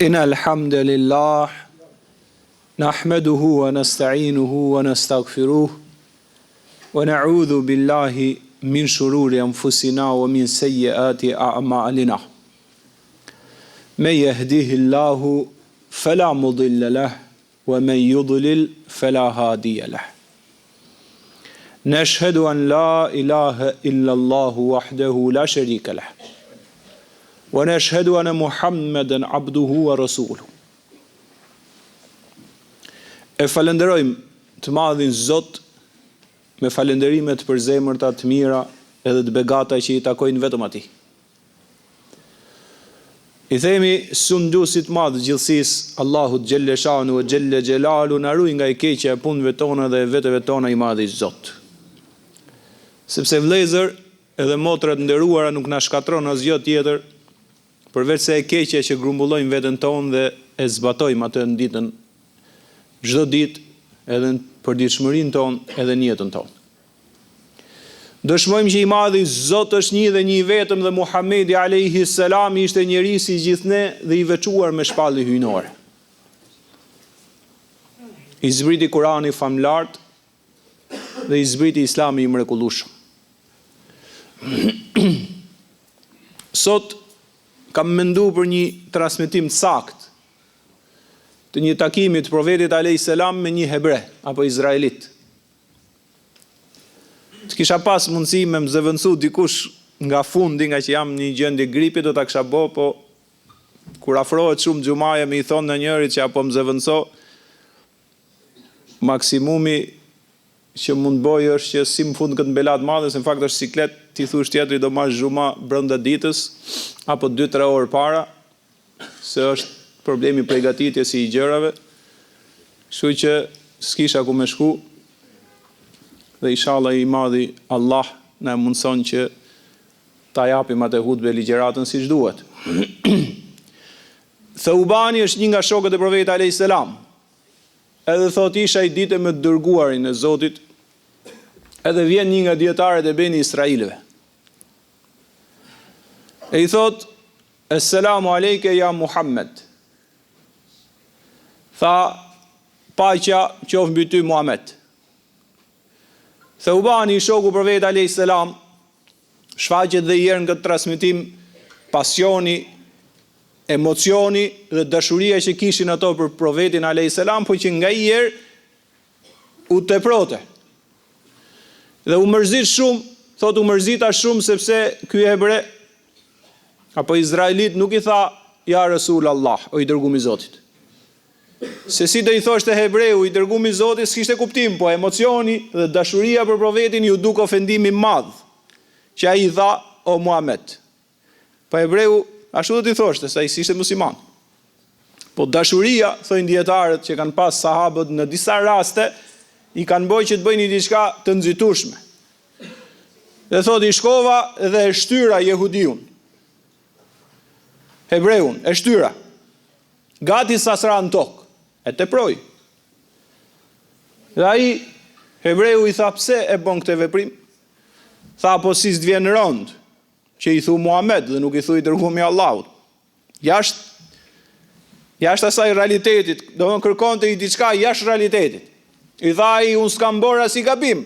إن الحمد لله نحمده ونستعينه ونستغفره ونعوذ بالله من شرور أنفسنا ومن سيئات أعمالنا من يهده الله فلا مضل له ومن يضلل فلا هادي له نشهد أن لا إله إلا الله وحده لا شريك له ونشهد أن محمدا عبده ورسوله. E falenderojmë të madhin Zot me falenderimet për zemërta të mira edhe të begata që i takojnë vetëm atij. I themi sundusit madh gjithësisë Allahut xhelle shanu e xhelle xhelalu na ruaj nga e keqja e punëve tona dhe e veteve tona i madhi Zot. Sepse vëllezër edhe motrat nderuara nuk na shkatron asgjë tjetër përveç se e keqja që grumbullojmë veten tonë dhe e zbatojmë atë në ditën çdo ditë edhe në përditshmërinë tonë edhe në jetën tonë. Dëshmojmë që i madhi Zot është një dhe një i vetëm dhe Muhamedi alayhi salam ishte njeri si gjithne dhe i veçuar me shpallje hyjnore. I zbriti Kurani famlart dhe i zbriti Islami i mrekullueshëm. Sot kam mendu për një transmetim të saktë të një takimi të profetit alayhis salam me një hebre apo izraelit. Të kisha pas mundësi me më zëvendësu dikush nga fundi, nga që jam një gjendje gripi, do ta kisha bë, po kur afrohet shumë xhumaja me i thonë në njërit që apo më zëvendëso, maksimumi që mund bëj është që si më fund këtë mbelat madhe, se në fakt është siklet, ti thush tjetri do marrë xhuma brenda ditës apo 2-3 orë para, se është problemi përgatitjes i gjërave, kështu që s'kisha ku me shku, dhe inshallah i madhi Allah na mundson që ta japim atë hutbe ligjëratën siç duhet. Thaubani është një nga shokët e profetit alayhis salam. Edhe thot isha i ditë me të dërguarin e Zotit, edhe vjen një nga dietarët e Beni Israilëve. E i thot, Esselamu alejke ja Muhammed. Tha, paqja qoftë mbi ty Muhammed. Thaubani, shoku profetit alayhis salam, shfaqet dhe herë në këtë transmetim pasioni, emocioni dhe dashuria që kishin ato për profetin alayhis salam, po që nga herë u teprote. Dhe u mërzit shumë, thot u mërzita shumë sepse ky hebre apo izraelit nuk i tha ja Rasul Allah, o i dërguar i Zotit. Se si do i thoshte hebreu i dërguar i Zotit, s'kishte kuptim, po emocioni dhe dashuria për profetin ju duk ofendimi madh, që ai i tha o Muhammed. Po hebreu ashtu do t'i thoshte, sa i ishte musliman. Po dashuria, thojnë dietarët që kanë pas sahabët në disa raste, i kanë bërë që të bëjnë diçka të nxitueshme. Dhe thotë i shkova dhe e shtyra jehudiun. Hebreun, e shtyra. Gati sasra në tokë, e teproi. Dhe ai hebreu i tha pse e bën këtë veprim? Tha po si s'vjen rënd që i thu Muhammed dhe nuk i thu i dërguar i Allahut. Jashtë asaj realitetit, do të kërkonte i diçka jashtë realitetit. I tha ai unë s'kam bërë as i gabim.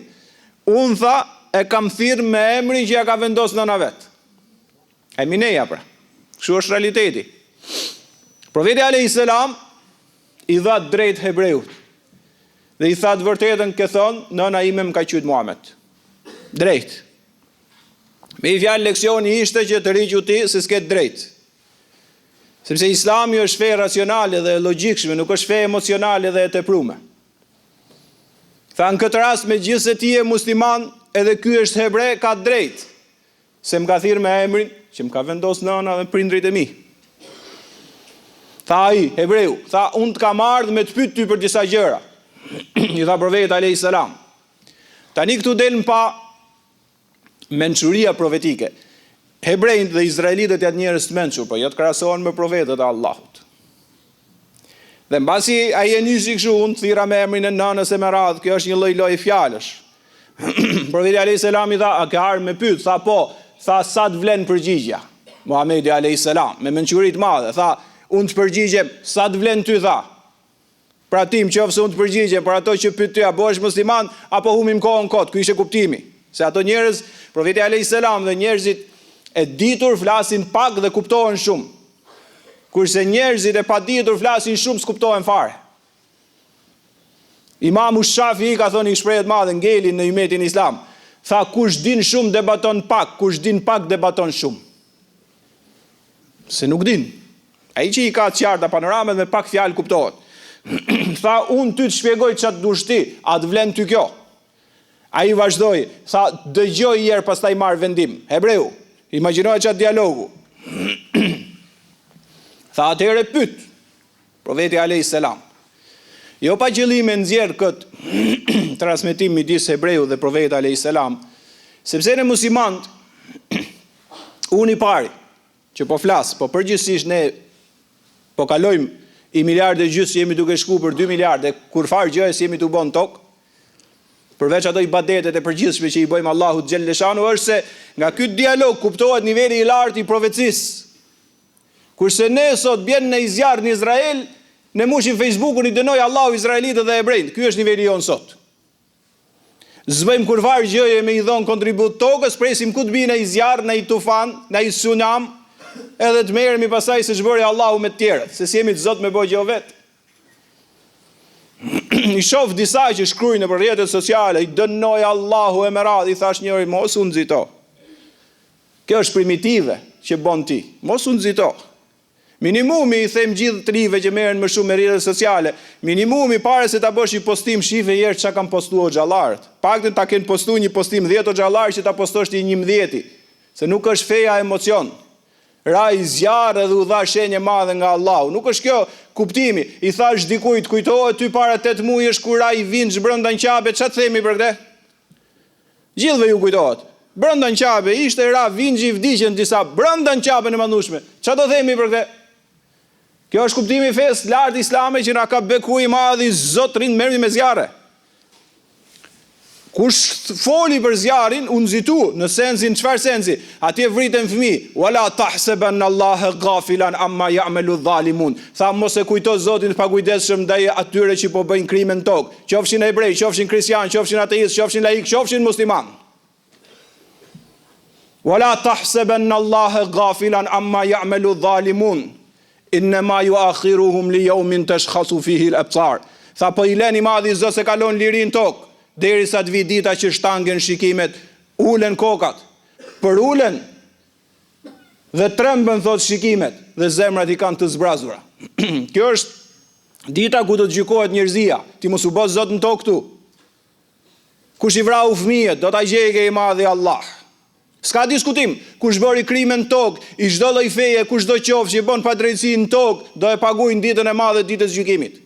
Unë tha e kam thirrë me emrin që ja ka vendosur nëna vet. E mineja pra. Kështu është realiteti. Profeti alayhis salam i dha drejt hebreut. Dhe i tha të vërtetën ke thonë, nëna ime më ka qyet Muhammed. Drejt. Me i fjalë leksioni ishte që të rigju ti se s'ket drejt. Sepse Islami është fe racionale dhe logjikshme, nuk është fe emocionale dhe e teprume. Tha në këtë rast me gjithë se ti e musliman, edhe ky është hebre, ka drejt. Se më ka thirrë me emrin që më ka vendosur nëna dhe prindrit e mi. Tha ai, hebreu, tha unë të kam ardhur me të pyet ty për disa gjëra. I tha profeti alayhis salam. Tani këtu del pa mençuria profetike. Hebrejt dhe izraelitët janë njerëz të mençur, po jo të krahasohen me profetët e Allahut. Dhe mbasi ai e nisi kështu, unë thirra me emrin e nënës e me radhë, kjo është një lloj fjalësh. Profeti alayhis salam i tha, a ke ardhur me pyet? Tha po, tha sa të vlen përgjigja. Muhamedi alayhis salam me mençuri të madhe, tha, unë të përgjigjem, sa të vlen ty tha. Pra tim qofse unë të përgjigjem për ato që pyet ty, a bëhesh musliman apo humim kohën kot. Ky ishte kuptimi. Se ato njerëz, profeti alayhis salam dhe njerëzit e ditur flasin pak dhe kuptohen shumë. Kurse njerëzit e paditur flasin shumë, s'kuptohen fare. Imamu Shafi'i ka thënë një shprehje të madhe ngelin në umetin islam. Tha, kush din shumë debaton pak, kush din pak debaton shumë. Se nuk din. Ai që i ka të qarta panoramet me pak fjalë kuptohet. Tha, unë ty të shpjegoj çat dush ti, a të vlen ty kjo? Ai vazhdoi, tha, dëgjoj një herë pastaj marr vendim. Hebreu, imagjinoj çat dialogu. Tha, atëherë pyet profeti alayhis salam. Jo pa qëllim e nxjerr këtë transmetim midis hebreu dhe profetit alayhis salam, sepse ne muslimanët unë i pari që po flas, po përgjithsisht ne po kalojmë i miliardë gjys jemi duke shku për 2 miliardë, kur farë gjë jemi tu bën tokë, përveç ato ibadetet e përgjithshme që i bëjmë Allahut xhelleshanu, është se nga ky dialog kuptohet niveli i lartë i profecisë. Kurse ne sot bjen në zjarr në Izrael, ne mushim Facebookun i dënoj Allahu izraelitët dhe hebrejt. Ky është niveli jon sot. Zbëjmë kur farë gjëje me i dhon kontribut tokës, presim ku të bine i zjarr, në i tufan, në i tsunam, edhe të merremi pasaj se ç'bëri Allahu me të tjerët, se si jemi të zot me bëjë gjë vetë. I shoh disa që shkruajnë në rrjetet sociale, i dënoj Allahu e me radhë, i thash njëri mos u nxito. Kjo është primitive që bën ti. Mos u nxito. Minimumi i them gjithë të rive që merren më shumë me rrjetet sociale, minimumi pare se ta bësh një postim shife herë çka kanë postuar xhallarët. Paktën ta kenë postuar një postim 10 xhallarë që ta postosh ti 11, se nuk është feja emocion. Ra i zjarë dhe u dha shenje madhe nga Allahu. Nuk është kjo kuptimi. I thash dikujt, kujtohet ty para 8 muajsh kur ra i vinç brenda në qabe, ç'a themi për këtë? Gjithëve ju kujtohet. Brenda në qabe ishte ra vinxhi i vdiqën disa brenda në qabe në mandushme. Ç'a do themi për këtë? Kjo është kuptimi i fesë lartë islame që na ka bekuar i madhi Zotrin merrni me zjarre. Kush foli për zjarin, unë nxitu, në sensin, çfarë sensi? Atje vriten fëmijë, wala tahsabanna Allaha ghafilan amma ya'malu dhalimun. Tha mos e kujto Zotin të pakujdesshëm ndaj atyre që po bëjnë krime në tokë, qofshin hebrej, qofshin kristian, qofshin ateist, qofshin laik, qofshin musliman. Wala tahsabanna Allaha ghafilan amma ya'malu dhalimun. Innama yu'akhiruhum li yawmin tashkhasu fihi al-absar. Tha po i lën i madhi Zot se kalon lirin tokë. Derisa të vi dita që shtangen shikimet, ulen kokat, për ulen dhe trembën thot shikimet dhe zemrat i kanë të zbrazura. Kjo është dita ku do të gjykohet njerëzia, ti mos u bë Zot në tokë këtu. Kush i vrau fëmijët, do ta gjejë i madhi Allah. S'ka diskutim, kush bëri krime në tokë, i çdo lloj feje, kush do qofsh që bën padrejtësi në tokë, do e paguajnë ditën e madhe ditës së gjykimit.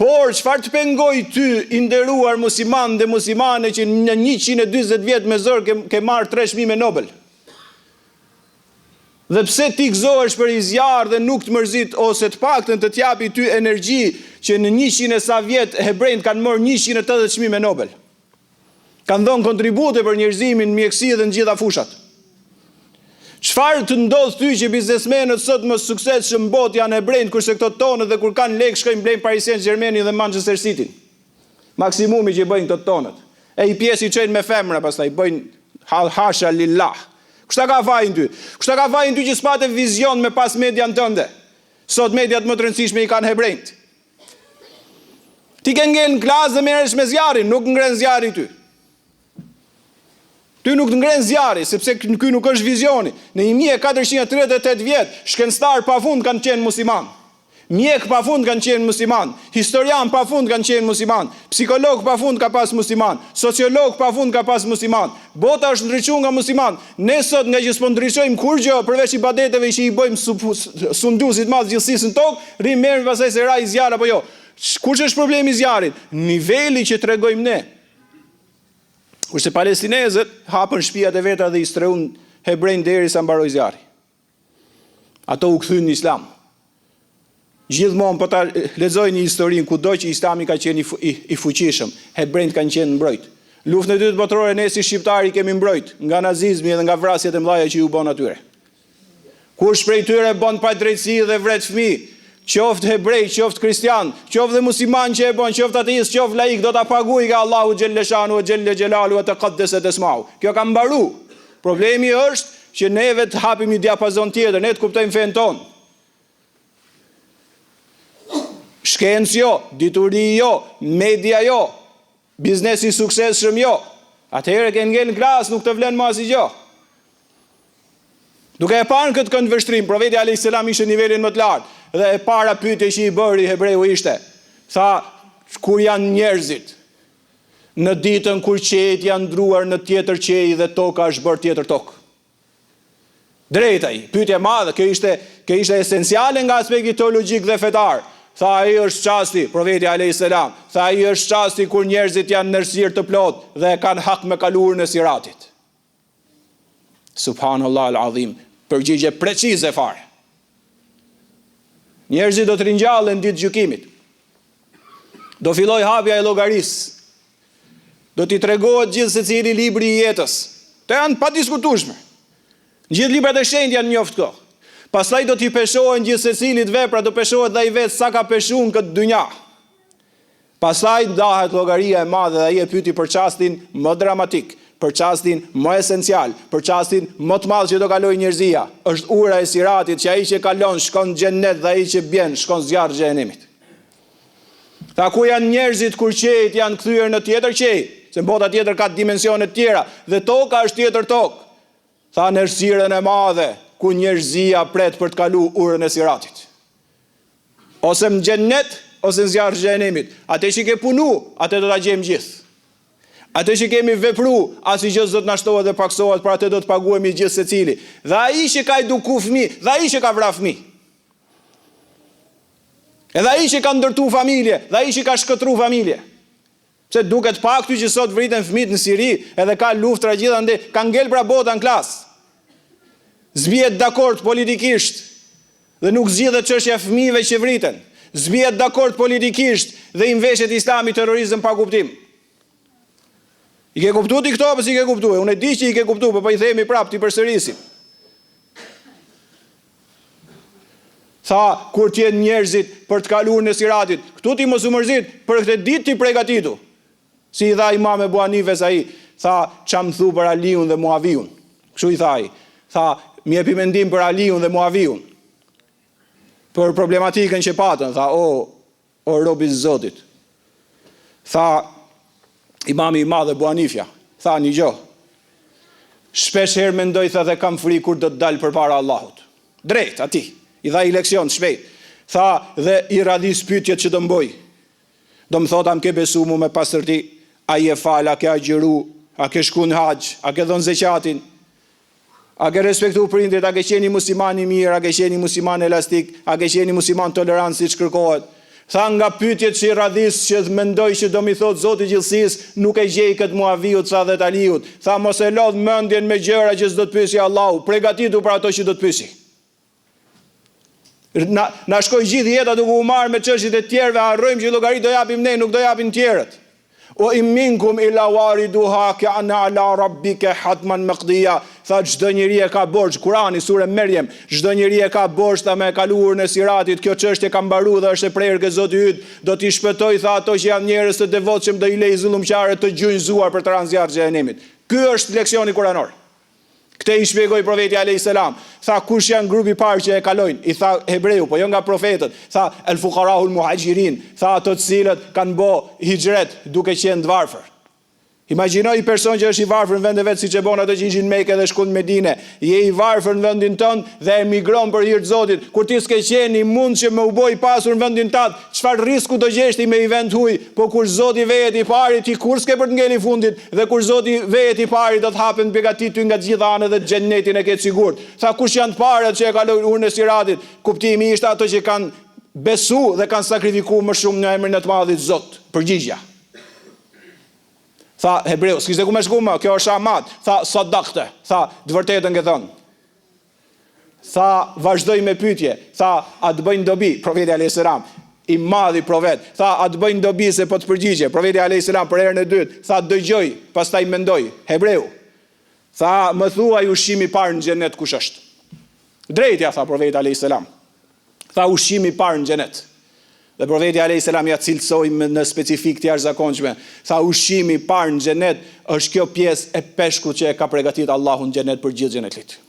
Por çfarë të pengoj ty i nderuar musliman dhe muslimane që në 140 vjet me zor ke marrë 3 çmime Nobel? Dhe pse ti gëzohesh për i zjarr dhe nuk të mërzit ose të paktën të t'japi ty energji që në 100 e sa vjet hebrejt kanë marrë 180 çmime Nobel. Kanë dhënë kontribute për njerëzimin, mjekësi dhe në gjitha fushat. Çfarë të ndodh ty që biznesmenët sot më suksesshëm në botë janë hebrejt, kurse këto tonët dhe kur kanë lekë shkojnë blejnë Paris Saint-Germain dhe Manchester City. Maksimumi që bëjnë këto tonët. E i pjesë i çojnë me femra pastaj bëjnë hasha lillah. Kushta ka fajin ty? Kushta ka fajin ty që s'pate vizion me pas median tënde? Sot mediat më të rëndësishme i kanë hebrejt. Ti ke ngel në klasë dhe merresh me zjarrin, nuk ngren zjarri ty. Ty nuk të ngren zjarri, sepse ky nuk është vizioni. Në 1438 vjet, shkencëtar pafund kanë qenë musliman. Mjek pafund kanë qenë musliman. Historian pafund kanë qenë musliman. Psikolog pafund ka pas musliman. Sociolog pafund ka pas musliman. Bota është ndriçuar nga musliman. Ne sot nga që s'po ndriçojmë kur gjë përveç ibadeteve që i bëjmë sundusit madh gjithësisë në tokë, rrim merrem pastaj se ra i zjarr apo jo. Kush është problemi i zjarrit? Niveli që tregojmë ne. Kurse palestinezët hapën shtëpiat e veta dhe i streun hebrejnë derisa mbaroi zjarri. Ato u kthyn në islam. Gjithmonë po ta lexojnë historinë kudo që Islami ka qenë i fuqishëm, hebrejt kanë qenë mbrojt. Luftën e dytë botërore ne si shqiptarë kemi mbrojt nga nazizmi dhe nga vrasjet e mëdha që u bën atyre. Kush prej tyre bën pa drejtësi dhe vret fëmijë, qoftë hebrej, qoftë kristian, qoftë dhe musliman që e bën, qoftë ateist, qoftë laik, do ta paguajë nga Allahu xhelle shanu wa xhelle xhelalu wa taqaddaset esmau. Kjo ka mbaru. Problemi është që neve të hapim një diapazon tjetër, ne të kuptojmë fen ton. Shkencë jo, dituri jo, media jo, biznesi suksesshëm jo. Atëherë ke ngel gras, nuk të vlen më asgjë. Duke e parë këtë këndvështrim, profeti alayhis salam ishte nivelin më të lartë dhe e para pyetje që i bëri hebreu ishte, tha, kur janë njerëzit në ditën kur qejt janë ndruar në tjetër qej dhe toka është bërë tjetër tokë. Drejt ai, pyetje e madhe, kjo ishte esenciale nga aspekti teologjik dhe fetar. Tha, ai është çasti, profeti alayhis salam, tha, ai është çasti kur njerëzit janë në errësirë të plotë dhe kanë hak me kaluarën e siratit. Subhanallahu al-azim. Përgjigje precize fare. Njerëzit do të ringjallen ditë gjykimit. Do filloj hapja e llogarisë. Do t'i tregohet gjithë secili libri i jetës. Të janë pa diskutueshme. Gjithë librat e shenjtë janë njoft këto. Pastaj do t'i peshohen gjithë secilit vepra, do peshohet dhe ai vetë sa ka peshuar në këtë dynja. Pastaj ndahet llogaria e madhe dhe ai e pyeti për çastin më dramatik, për çastin më esencial, për çastin më të madh që do kalojë njerëzia. Është ura e siratit, që ai që kalon shkon në xhennet dhe ai që bjen shkon zjarr xhenemit. Tha, ku janë njerëzit kur qejt janë kthyer në tjetër qej, se bota tjetër ka dimensione të tjera dhe toka është tjetër tokë. Tha, në errësirën e madhe ku njerëzia pret për të kaluar urën e siratit. Ose në xhennet ose në zjarr xhenemit. Atë që ke punu, atë do ta gjejmë gjithë. Atë që kemi vepru, asgjë s'do të na shtohet dhe paksohet, për atë do të paguhemi gjithë secili. Dhe ai që ka eduku fëmijë, dhe ai që ka vrarë fëmijë. Edhe ai që ka ndërtu familje, dhe ai që ka shkëtru familje. Se duket pak ty që sot vriten fëmijët në Siri, edhe ka luftra gjithandej, ka ngel pra bota në klasë. Zbihet dakord politikisht dhe nuk zgjidhet çështja e fëmijëve që vriten. Zbihet dakord politikisht dhe i mveshet Islami terrorizëm pa kuptim. I ke kuptu ti këto, apo si ke kuptu? Unë e di që i ke kuptu, po i themi prapë, ti përsërisim. Tha, kur t'jenë njerëzit për të kaluar në siratit, këtu ti mos u mërzit, për këtë ditë ti pregatitu. Si i tha Imam Ebu Hanifes ai, tha, çam thu për Aliun dhe Muaviun. Kështu i tha ai. Tha, mi jepi mendim për Aliun dhe Muaviun. Për problematikën që patën, tha, o robi i Zotit. Tha, Imami i madh Ebu Hanifja, tha një gjë. Shpesh herë mendoj, tha, dhe kam frikë kur do të dal përpara Allahut. Drejt atij, i dha i leksion shpejt. Tha, dhe i radhis pyetjet që do mboj. Do më thot, am ke besu mu me pastërti, a i e fal, a ke agjëru, a ke shku në haxh, a ke dhënë zeqatin, a ke respektu prindrit, a ke qeni musliman i mirë, a ke qeni musliman elastik, a ke qeni musliman tolerant siç kërkohet. Tha, nga pyetjet që i radhis që mendoj që do mi thot Zoti i gjithësisë, nuk e gjej këtë Muaviut, tha, dhe Aliut. Tha, mos e lodh mendjen me gjëra që s'do të pyesi Allahu, pregatitu për ato që do të pyesi. Na shkoj gjithë jeta duke u marrë me çështjet e tjerëve, harrojmë që llogari do japim ne, nuk do japin tjerët. O minkum ila wariduha kana ala rabbika hatman maqdiya. Tha, çdo njeri e ka borxh, Kurani sure Merjem, çdo njeri e ka borxh ta me kaluar në siratit, kjo çështje ka mbaruar dhe është e prerë ke Zoti yt, do t'i shpëtoj, tha, ato që janë njerëz të devotshëm, do i lej zullumqtarët të gjunjëzuar për të rënë zjarr xhenemit. Ky është leksioni kuranor. Këtë i shpjegoi profeti alayhis salam. Tha, kush janë grupi i parë që e kalojnë? I tha hebreu, po jo nga profetët. Tha, el fuqaraul muhajirin. Tha, ato të cilët kanë bë hijret duke qenë të varfër. Imagjinoj një person që është i varfër në vendin vet, siç e bën ato që ishin në Mekë dhe shkon në Medinë. Je i varfër në vendin tënd dhe emigron për hir të Zotit. Kur ti s'ke qenë i mundshëm me u bë i pasur në vendin tënd, çfarë rrisku do gjesh ti me i vend huj? Po kur Zoti vejet i pari, ti kur s'ke për të ngeli fundit, dhe kur Zoti vejet i pari, do të hapen begatit ty nga të gjitha anët dhe xhennetin e ke sigurt. Tha, kush janë të parët që e kalojnë urën e siratit? Kuptimi ishte ato që kanë besu dhe kanë sakrifikuar më shumë në emrin e të Madhit Zot. Përgjigja. Tha, hebreu, s'kishte ku me shku më, kjo është amat. Tha, sadakte. Tha, të vërtetën ke thënë. Tha, vazhdoj me pyetje. Tha, a të bëjnë dobi? Profeti alayhis salam, i madhi profet. Tha, a të bëjnë dobi se po të përgjigje? Profeti alayhis salam për herën e dytë. Tha, dëgjoj, pastaj mendoj. Hebreu. Tha, më thuaj ushqimi i parë në xhenet kush është? Drejtja, tha profeti a.s. Tha ushqimi parë në xhenet. Dhe profeti a.s. ja cilësoi në specifik të jashtëzakonshme. Tha ushqimi parë në xhenet është kjo pjesë e peshkut që e ka përgatitur Allahu në xhenet për gjithë xhenetlit.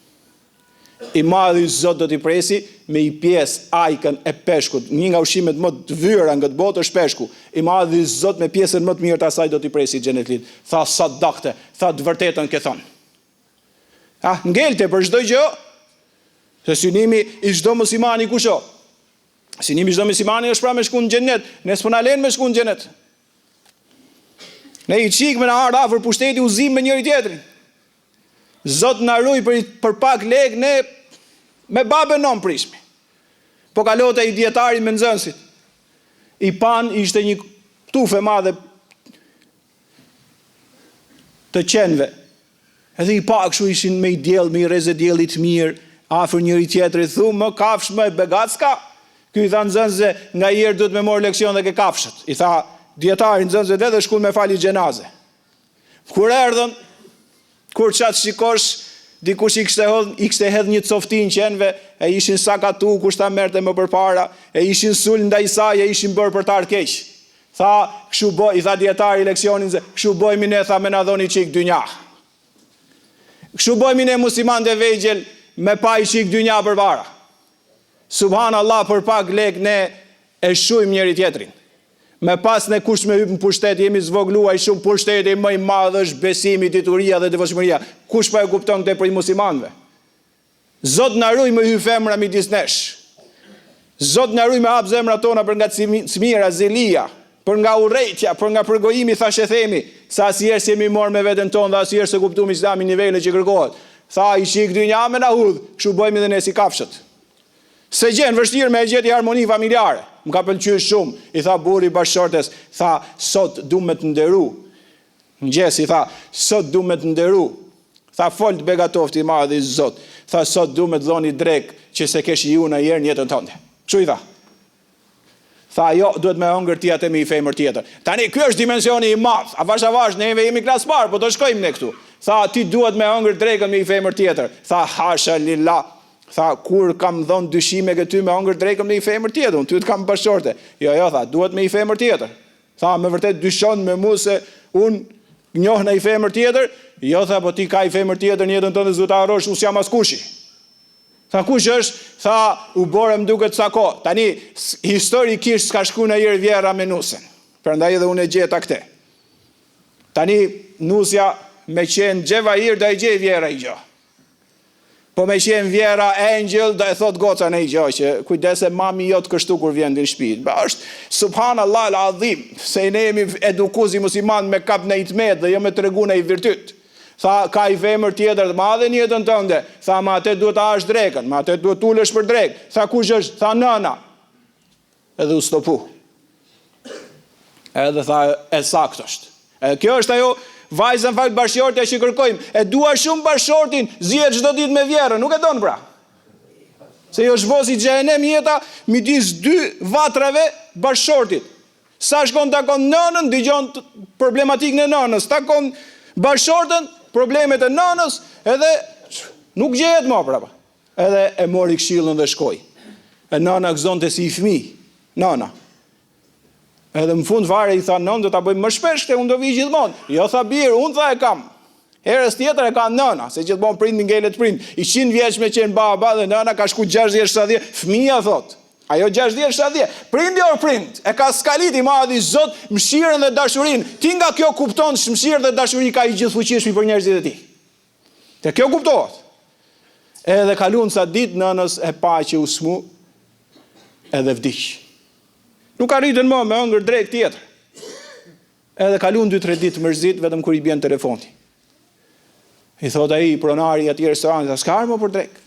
I madhi Zot do t'i presi me i pjesë ajkën e peshkut. Një nga ushqimet më të vyra nga të botë është peshku. I madhi Zot me pjesën më të mirë të asaj do t'i presi xhenetlit. Tha sadakte, tha të vërtetën ke thënë. Ngelte për çdo gjë, se synimi i çdo muslimani kush o? Synimi i çdo muslimani është pra me shku në xhenet, ne s'po na lën me shku në xhenet. Ne i çik me na ardh afër pushteti uzim me njëri tjetrin. Zot na ruaj për pak lek ne me babën non prishmi. Po kalote i dietari me nxënësit. I pan ishte një tufë e madhe të qenve. Edhe i pa kështu ishin me i diell, me i rrezë diellit mirë, afër njëri tjetrit thu më kafsh më begacka. Ky i tha nxënëse nga herë duhet me marr leksion dhe ke kafshët. I tha dietari nxënëse dhe shkull me fali xhenaze. Kur erdhën kur qatë shikosh, dikush i kishte hedh një coftin qenve, e ishin sakatu, kush ta merte më përpara, e ishin sul ndaj saj, e ishin bërë për tar keq. Tha, kështu boj, i tha dietari leksionin se, kështu bojmë ne, tha, me na dhoni qik dynja. Kështu bojmë ne musliman dhe vegjel, me pa i qik dynja përpara. Subhanallah, për pak lek ne e shujmë njëri tjetrin. Me pas ne kush me hyp në pushtet, jemi zvogluaj shumë pushteti më i madh është besimi, dituria dhe devotshmëria. Kush pa e kupton këtë për muslimanëve? Zot na ruaj me hy femra midis nesh. Zot na ruaj me hap zemrat tona për nga çmira, zelia, për nga urrëtia, për nga përgojimi thashë themi, sa asnjëherë s'jemi marrë me veten tonë dhe asnjëherë se kuptuam Islamin nivele që kërkohet. Tha i shik dynja me na hudh, kështu bëjmë edhe ne si kafshët. Se gjen vështirë me e gjeti harmoni familjare. Më ka pëlqyer shumë. I tha burri bashkëshortes, tha sot du me të nderu. Mëngjes i tha, sot du me të nderu. Tha fol të begatofti i madh i Zot. Tha sot du me të dhoni drek që se kesh ju në herë në jetën tënde. Kështu i tha. Tha jo, duhet me hëngër ti atë me i femër tjetër. Tani ky është dimensioni i madh. Avash neve jemi klas parë, po do shkojmë ne këtu. Tha ti duhet me hëngër drekën me i femër tjetër. Tha hasha lillah. Tha, kur kam dhënë dyshime këty me hëngër drekën me i femër tjetër, unë ty të kam bashkëshorte. Jo, tha, duhet me i femër tjetër. Tha, me vërtet dyshon me mu se unë njoh në i femër tjetër. Jo, tha, po ti ka i femër tjetër një jetën tënde zot harrosh, unë s'jam as kushi. Tha, kush është? Tha, u borëm duket sa kohë. Tani, historikisht s'ka shku në herë vjera me nusën. Prandaj edhe unë e gjeta këte. Tani, nusja me qenë gjeva hirë da i gjej vjera i gjë. Po me qenë vjera angel, da e thot goca në i gjë, që kujdese mami jotë kështu kur vjen në shtëpi. Është subhanallah al-azim, se ne jemi edukuzi musliman me kap në itmet dhe jo me tregu në i virtyt. Tha, ka i femër tjetër të madhe një jetën tënde. Tha, ma atë duhet ta hash drekën, ma atë duhet t'ulesh për drek. Tha, kush është? Tha, nëna. Edhe u stopu. Edhe tha, e sakt është. Kjo është ajo vajzën fakt bashkëshortja që kërkojmë. E dua shumë bashkëshortin, zihet çdo ditë me vjerën, nuk e don pra. Se jo zhvosi xhenem jeta midis dy vatrave bashkëshortit. Sa shkon takon nënën, dëgjon problematikën e nënës, takon bashkëshortën, problemet e nënës, edhe nuk gjehet më prapa. Edhe e mori këshillën dhe shkoi. E nëna gëzonte si i fëmijë. Nëna. Edhe më fund fare i tha, nën do ta bëjmë më shpesh këtë, unë do vi gjithmonë. Jo tha birë, unë tha e kam. Herës tjetër e ka nëna, se gjithmonë prindi ngelet prind. I 100 vjeç me qenë baba dhe nëna ka shku 60-70, fëmia thot. Ajo 60-70, prindi or prind, e ka skalit i madhi Zot mëshirën dhe dashurinë. Ti nga kjo kupton se mëshirë dhe dashuri ka i gjithfuqishëm për njerëzit e tij. Te kjo kuptohet. Edhe kalun sa ditë nënës e pa që u smu, edhe vdiq. Nuk arritën më me hëngër drek tjetër. Edhe kalun 2-3 ditë mërzit, vetëm kur i bjen telefoni. I thot ai pronari aty restorantit, s'ka armë për drek.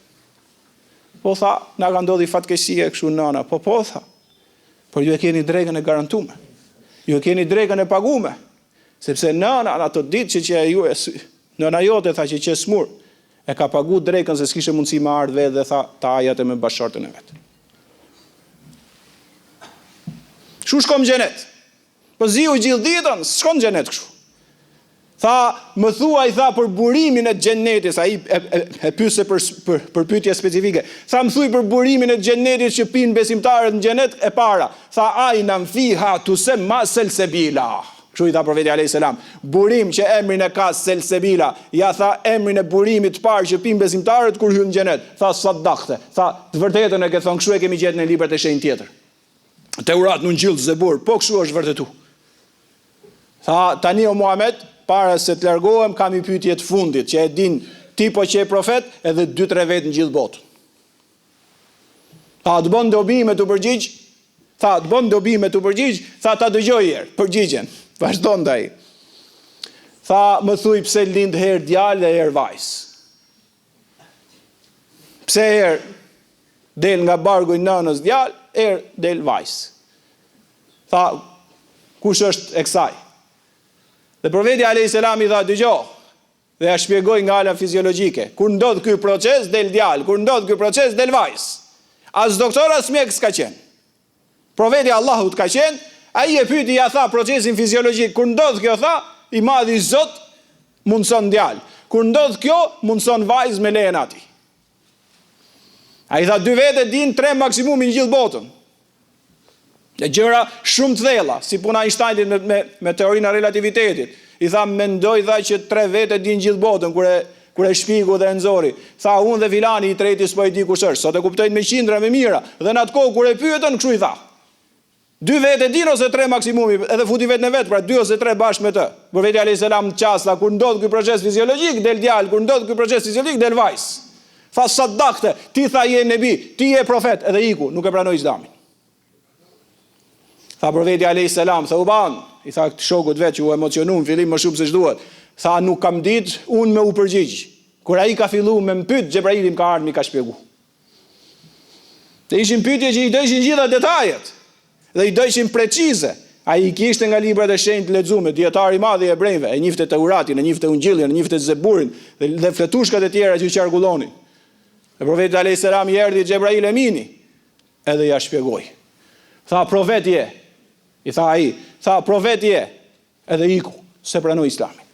Po tha, na ka ndodhi fatkeqësia kështu nëna. Po tha. Por ju e keni drekën e garantuar. Ju e keni drekën e paguar. Sepse nëna ato ditë që ju nëna jote tha që smur, e ka pagu drekën se s'kishte mundësi me ardhë dhe tha ta ajate me bashkëshortën e vet. Shu shkom gjenet. Po ziu gjithë ditën, shkom gjenet kështu. Tha, më thua, i tha, për burimin e xhennetit, sa i e pyese për pyetje specifike. Tha, më thuaj për burimin e xhennetit që pinë besimtarët në xhenet e para. Tha, ajna fiha tusamma salsabila. Kështu i tha profeti alayhis salam. Burim që emrin e ka salsabila. Ja tha emrin e burimit të parë që pinë besimtarët kur hyn në xhenet. Tha, sadaqte. Tha, të vërtetën e ke thonë, kështu e kemi gjetur në librat e shenjtë tjetër. Teurat në Injil Zebur, po kështu është vërtetu. Tha, tani o Muhammed, para se të largohem, kam i pyetje të fundit, që e din ti po që e profet, edhe 2-3 vetë në gjithë botë. Tha, të bën dobi me të përgjigj, tha, të bën dobi me të përgjigj, tha, ta dëgjoj herë, përgjigjen, vazhdon ai. Tha, më thuj pse lind herë djalë dhe herë vajzë. Pse herë del nga bargu i nënës djalë, herë del vajzë. Tha, kush është e kësaj? Dhe profeti alayhis salam i tha, dëgjoj, dhe ja shpjegoi nga ana fiziologjike. Kur ndodh ky proces del djalë, kur ndodh ky proces del vajzë. As doktor as mjek s'ka qenë. Profeti Allahut ka qenë, ai e pyeti, ja tha procesin fiziologjik, kur ndodh kjo, tha, i madhi Zot mundson djalë. Kur ndodh kjo, mundson vajzë me lejen ati. Ai tha 2 vete din 3 maksimumi në gjithë botën. E gjëra shumë të thella, si puna Einsteinit me teorinë e relativitetit. I tha, mendoj tha që 3 vete din gjithë botën, kur e shpigu dhe e nxori. Tha, unë dhe filani i treti s'po e di kush është, sot e kuptojnë me qindra me mira. Dhe në atë kohë kur e pyetën, kështu i tha. 2 vete din ose 3 maksimumi, edhe futi vetë në vetë, pra 2 ose 3 bashkë me të. Profeti alayhis salam në qas, tha, kur ndodh ky proces fiziologjik, del djalë, kur ndodh ky proces fiziologjik, del vajzë. Tha, sadaqte, ti tha je nebi, ti je profet, edhe iku, nuk e pranoi Islamin. Tha profeti alayhis salam, tha uban, i tha këtë shokut vetë që u emocionu në fillim më shumë se ç'duhet. Tha, nuk kam ditë unë me u përgjigj. Kur ai ka filluar me mpyet, Xhebraili më ka ardhur, më ka shpjeguar. Dhe ishin pyetje që i dëshin gjitha detajet, dhe i dëshin precize. Ai i kishte nga librat e shenjtë lexuar, dietari i madh i hebrejve, e njifte Teuratin, e njifte Ungjillin, e njifte Zeburin dhe fletushkat e tjera që qarkullonin. Dhe profeti alayhis salam i erdhi Xhebrail Emini, edhe ja shpjegoi. Tha, profet je. I tha ai, tha, profet je, edhe iku, se pranoi Islamin.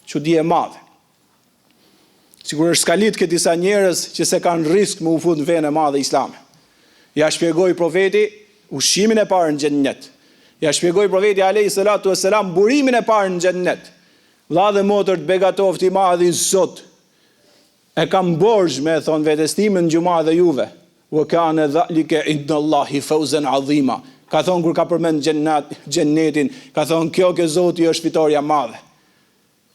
Çudi e madhe. Sigur është skalit këtë disa njerëz që se kanë risk me u fut në fenë e madhe islame. Ja shpjegoi profeti ushimin e parë në xhennet. Ja shpjegoi profeti alayhis salatu wassalam burimin e parë në xhennet. Vlla dhe motër të begatoftë i madhi Zot, e kam borxh me thon vetes time në xhumë dhe juve. Wa kana dhalika inda Allahi fawzan azima. Ka thonë kur ka përmend xhennetin, ka thonë kjo ke Zoti është fitoria e madhe.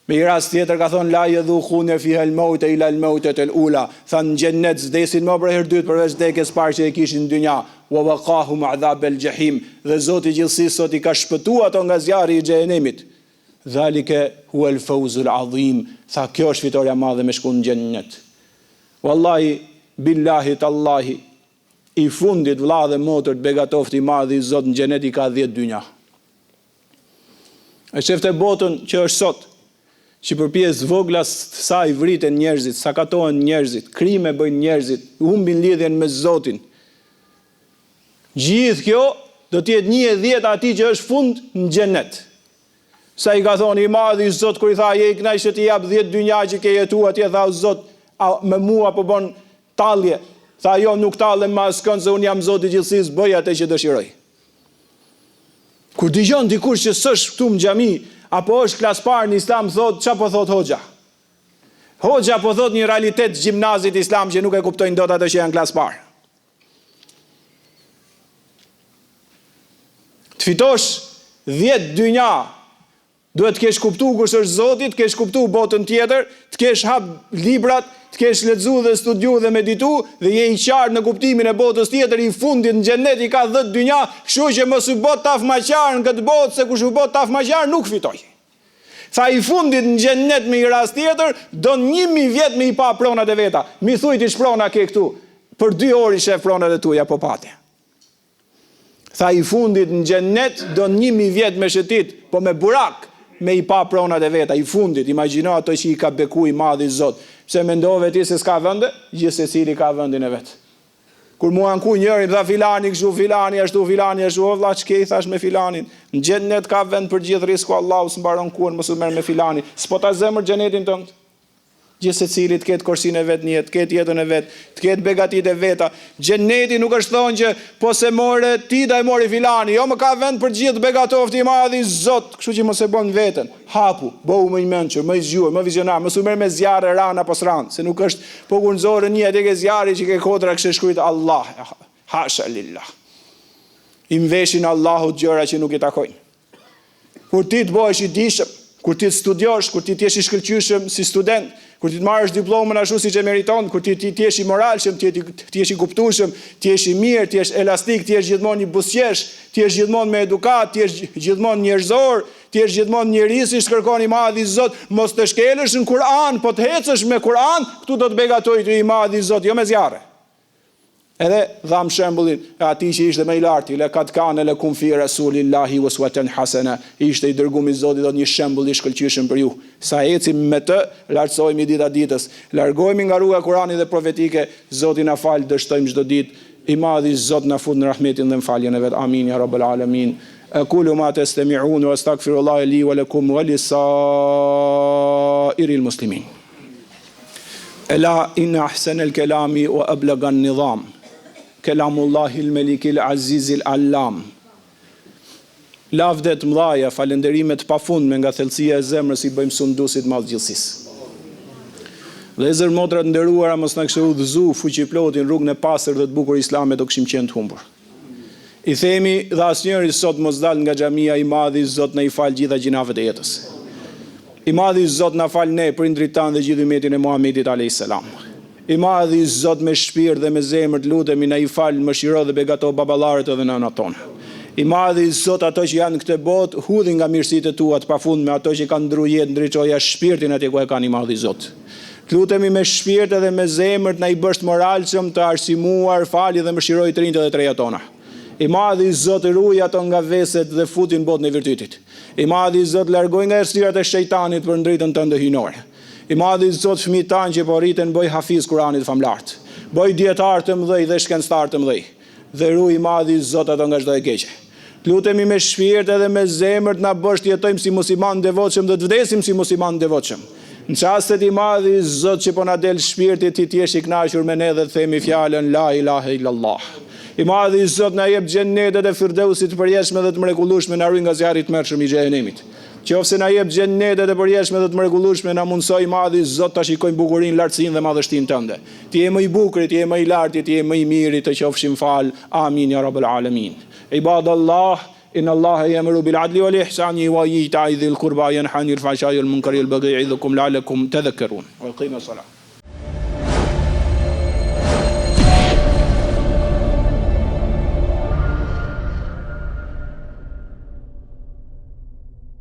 Me i rast tjetër ka thonë la yadhukhuna fiha al-maut ila al-maut al-ula. Tha në xhennet s'desin më për herë dytë përveç vdekjes parë që e kishin në dynja. Wa waqahum adhab al-jahim. Dhe Zoti gjithsesi sot i ka shpëtuar ato nga zjarri i xhenemit. Dhalika huwa al-fawz al-azim. Tha kjo është fitoria e madhe me shku në xhennet. Wallahi billahi tallahi i fundit vlla dhe motër të begatoftë i madh i Zot në xhenet i ka 10 dynja. E shefte botën që është sot, që për pjesë vogla sa i vriten njerëzit, sakatohen njerëzit, krime bëjnë njerëzit, humbin lidhjen me Zotin. Gjithë kjo do të jetë 1/10 atij që është fund në xhenet. Sa i ka thonë i madhi Zot kur i tha je i kënaq që ti jap 10 dynja që ke jetuar atje, tha Zot, me mua po bën tallje. Tha jo, nuk tallem me askën se unë jam Zoti i gjithësisë, bëj atë që dëshiroj. Kur dëgjon dikush që s'është këtu në xhami, apo është klas parë në Islam, thot, çfarë po thot hoxha? Hoxha po thot një realitet gjimnazit Islam që nuk e kuptojnë dot ato që janë klas parë. Të fitosh 10 dynja, duhet të kesh kuptuar kush është Zoti, të kesh kuptuar botën tjetër, të kesh hap librat, të kesh lexuar dhe studiuar dhe medituar dhe je i qartë në kuptimin e botës tjetër, i fundit në xhenet i ka 10 dynja, kështu që mos u bë tafmaqar në këtë botë, se kush u bë tafmaqar nuk fitoj. Tha i fundit në xhenet me i rast tjetër, don 1000 vjet me i pa pronat e veta. Mi thuj ti ç'prona ke këtu? Për 2 orë i shef pronat e tuaja po pati. Tha i fundit në xhenet don 1000 vjet me shëtit, po me burak, me i pa pronat e veta, i fundit, imagjino ato që i ka beku i madhi Zot. Pse mendove ti se s'ka vende? Gjithsecili ka vendin e vet. Kur mua anku njëri dha filani kështu, filani ashtu, o vlla ç'ke i thash me filanin. Në xhenet ka vend për gjithë risku, Allahu s'mbaron kurrë, mos u merr me filanin. S'po ta zemër xhenetin tënd. Gjithë secili të ketë korsinë e vet në jetë, të ketë jetën e vet, të ketë begatitë e veta. Xheneti nuk është thonë që po se more ti da e mori filani, jo më ka vend për gjithë, begatofti i madh i Zot, kështu që mos e bën veten. Hapu, bëu më i mençur, më i zgjuar, më vizionar, mos u merr me zjarre ran apo sran, se nuk është po kur nxorë një atë ke zjarri që ke kodra kështu shkruajt Allah. Hasha lillah. I mveshin Allahut gjëra që nuk i takojnë. Kur ti të bëhesh i dishëm, kur ti të studiosh, kur ti të jesh i shkëlqyeshëm si student, kur ti të marrësh diplomën ashtu siç e meriton, kur ti të jesh i moralshëm, ti jesh i kuptueshëm, ti jesh i mirë, ti jesh elastik, ti jesh gjithmonë i buzëqesh, ti jesh gjithmonë me edukat, ti jesh gjithmonë njerëzor, ti jesh gjithmonë njerëz i shkërkon i madh i Zot, mos të shkelësh në Kur'an, po të hecësh me Kur'an, këtu do të begatoj ty i madh i Zot, jo me zjarre. Edhe dham shembullin e atij që ishte më i larti, le kat kanë le kum fi rasulillahi uswatan hasana, ishte i dërguar i Zotit, do një shembull i shkëlqyeshëm për ju. Sa ecim me të, lartësohemi dita ditës, largohemi nga rruga e Kuranit dhe profetike, Zoti na fal, dështojmë çdo ditë, i madhi Zot na fut në rahmetin dhe në faljen e vet. Amin ya rabbal alamin. Aqulu ma tastami'un wa astaghfirullaha li wa lakum wa lisa'iril muslimin. Ela inna ahsanal kalami wa ablaga an-nizam. Kelamullahi l-Melikil Azizil Allam. Lavdet mdhaja, falenderimet pafundme nga thellësia e zemrës i bëjmë sundusit madh gjithësisë. Vëllezër, motra të nderuara, mos na kishte udhëzu fuqiplotin rrugën e pastër dhe të bukur islame, do kishim qenë të humbur. I themi dhe asnjëri sot mos dal nga xhamia, i madhi Zot na i fal gjitha gjinavet e jetës. I madhi Zot na fal ne, prindrit tanë dhe gjithë ummetin e Muhamedit alayhis salam. I madhi Zot me shpirt dhe me zemër të lutemi na i fal, mëshiro dhe begato baballarët edhe nënat tona. I madhi Zot ato që janë në këtë botë, hudhi nga mirësitë tua të pafundme, ato që kanë ndruar jetë, ndriçoja shpirtin atje ku e kanë i madhi Zot. Të lutemi me shpirt edhe me zemër të na i bësh të moralshëm, të arsimuar, fali dhe mëshiroj të rinjtë dhe të reja tona. I madhi Zot ruaj ato nga veset dhe futin botën e virtytit. I madhi Zot largoj nga errësirat e shejtanit për ndritën tënde hyjnore. I madhi Zot fëmijët tanë që po rriten bëj hafiz Kuranit famlart, bëj dietar të mëdhej dhe shkencëtar të mëdhej, dhe ruaj i madhi Zot ato nga çdo e keqe. Lutemi me shpirt edhe me zemër të na bësh të jetojmë si musliman devotshëm dhe të vdesim si musliman devotshëm. Në çastet i madhi Zot që po na del shpirti ti të jesh i kënaqur me ne dhe të themi fjalën la ilaha illallah. I madhi Zot na jep xhenetet e firdausit të përjetshme dhe të mrekullueshme, na ruaj nga zjarri i tmerrshëm i xhenemit. Qofse na jep xhenetet e përjetshme dhe të mrekullueshme, na mundsoj i madhi Zot ta shikojmë bukurinë, lartësinë dhe madhështinë tënde. Ti je më i bukur, ti je më i lartë, ti je më i miri, të qofshim fal. Amin ya rabbal alamin. Ibadallah, inna Allaha ya'muru bil 'adli wal ihsani wa ita'i dhil qurba yanha 'anil fahsha'i wal munkari wal baghi ya'idhukum la'allakum tadhakkarun. Wa qimu as-salah.